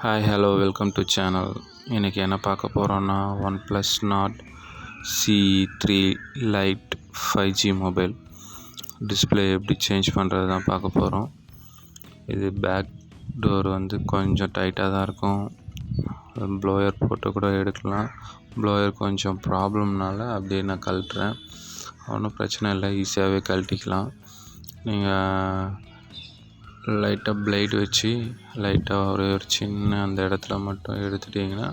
Hi hello welcome to channel. இன்றைக்கி என்ன பார்க்க போகிறோன்னா OnePlus Nord CE3 Lite 5G mobile display எப்படி சேஞ்ச் பண்ணுறது தான் பார்க்க போகிறோம். இது பேக் டோர் கொஞ்சம் டைட்டாக தான் இருக்கும். ப்ளோயர் போட்டு கூட எடுக்கலாம். ப்ளோயர் கொஞ்சம் ப்ராப்ளம்னால அப்படியே நான் கழட்டுறேன். ஒன்றும் பிரச்சனை இல்லை, ஈஸியாகவே கழட்டிக்கலாம். நீங்கள் லைட்டாக பிளேடு வச்சு லைட்டாக ஒரு சின்ன அந்த இடத்துல மட்டும் எடுத்துட்டிங்கன்னா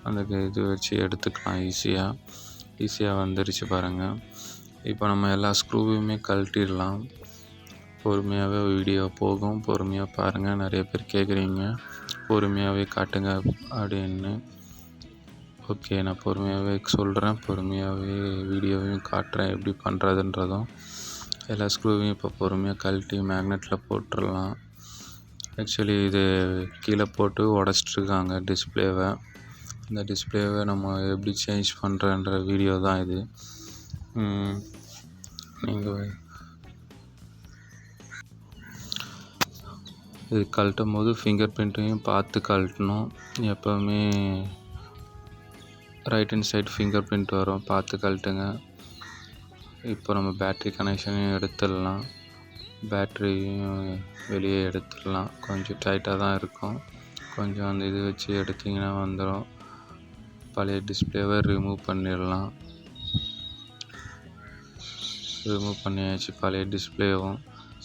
அந்த இது வச்சு எடுத்துக்கலாம். ஈஸியாக வந்துருச்சு பாருங்கள். இப்போ நம்ம எல்லா ஸ்க்ரூவையுமே கழட்டிடலாம். பொறுமையாகவே வீடியோ போகும், பொறுமையாக பாருங்கள். நிறைய பேர் கேட்குறீங்க பொறுமையாகவே காட்டுங்க அப்படின்னு. ஓகே, நான் பொறுமையாகவே சொல்கிறேன், பொறுமையாகவே வீடியோவையும் காட்டுறேன் எப்படி பண்ணுறதுன்றதும். எல்லா ஸ்க்ரூவையும் இப்போ பொறுமையாக கழட்டி மேக்னெட்டில் போட்டுடலாம். ஆக்சுவலி இது கீழே போட்டு உடச்சிட்ருக்காங்க டிஸ்பிளேவை. இந்த டிஸ்பிளேவை நம்ம எப்படி சேஞ்ச் பண்ணுறன்ற வீடியோ தான் இது. நீங்கள் இது கழட்டும் போது ஃபிங்கர் பிரிண்ட்டையும் பார்த்து கழட்டணும். எப்போவுமே right hand side finger print வரும், பார்த்து கழட்டுங்க. இப்போ நம்ம பேட்ரி கனெக்ஷனையும் எடுத்துடலாம், பேட்ரியும் வெளியே எடுத்துடலாம். கொஞ்சம் டைட்டாக தான் இருக்கும், கொஞ்சம் அந்த இது வச்சு எடுத்திங்கன்னா வந்துடும். பழைய டிஸ்பிளேவை ரிமூவ் பண்ணிடலாம். ரிமூவ் பண்ணியாச்சு. பழைய டிஸ்பிளேவும்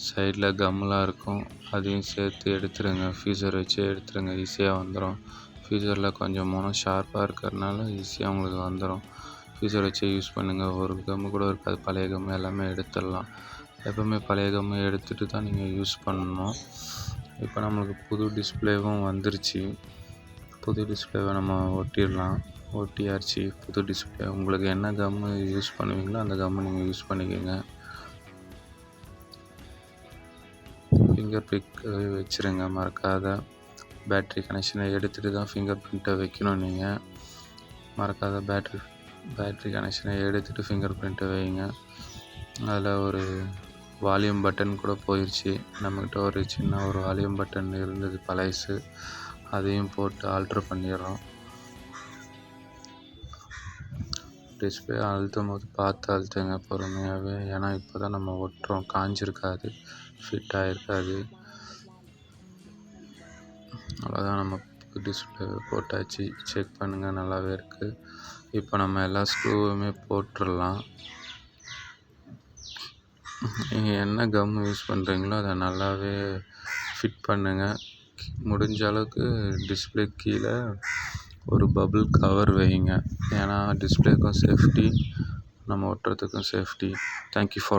சைடில் கம்மெலாம் இருக்கும், அதையும் சேர்த்து எடுத்துருங்க. ஃபீஸர் வச்சு எடுத்துருங்க, ஈஸியாக வந்துடும். ஃபீஸரில் கொஞ்சம் மோனம் ஷார்ப்பாக இருக்கிறதுனால ஈஸியாக உங்களுக்கு வந்துடும். ஃபீஸர் வச்சு யூஸ் பண்ணுங்கள். ஒரு கம்மு கூட இருக்காது, பழைய கம்மு எல்லாமே எடுத்துடலாம். எப்போவுமே பழைய கம்மு எடுத்துகிட்டு தான் நீங்கள் யூஸ் பண்ணணும். இப்போ நம்மளுக்கு புது டிஸ்பிளேவும் வந்துருச்சு. புது டிஸ்பிளேவை நம்ம ஒட்டிடலாம். ஒட்டியாச்சு புது டிஸ்பிளே. உங்களுக்கு என்ன கம்மு யூஸ் பண்ணுவீங்களோ அந்த கம்மு நீங்கள் யூஸ் பண்ணிக்கோங்க. ஃபிங்கர் பிரிண்ட் வச்சுருங்க மறக்காத. பேட்ரி கனெக்ஷனை எடுத்துகிட்டு தான் ஃபிங்கர் பிரிண்ட்டை வைக்கணும். நீங்கள் மறக்காத பேட்ரி கனெக்ஷனை எடுத்துகிட்டு ஃபிங்கர் பிரிண்ட்டை வைங்க. அதில் ஒரு வால்யூம் பட்டன் கூட போயிடுச்சு. நம்மக்கிட்ட ஒரு சின்ன ஒரு வால்யூம் பட்டன் இருந்தது பழைசு, அதையும் போட்டு ஆல்ட்ரு பண்ணிடுறோம். டிஸ்பிளே அழுத்தும் போது பார்த்து அழுத்துங்க பொறுமையாகவே. ஏன்னா இப்போ தான் நம்ம ஒட்டுறோம், காஞ்சிருக்காது, ஃபிட் ஆகிருக்காது. அவ்வளோதான், நம்ம டிஸ்பிளே போட்டாச்சு. செக் பண்ணுங்கள், நல்லாவே இருக்குது. இப்போ நம்ம எல்லா ஸ்க்ரூவுமே போட்டுடலாம். நீங்கள் என்ன கம் யூஸ் பண்ணுறீங்களோ அதை நல்லாவே ஃபிட் பண்ணுங்கள். முடிஞ்ச அளவுக்கு டிஸ்பிளே கீழே ஒரு பபுள் கவர் வைங்க. ஏன்னா டிஸ்பிளேக்கும் சேஃப்டி, நம்ம ஒட்டுறதுக்கும் சேஃப்டி. Thank you for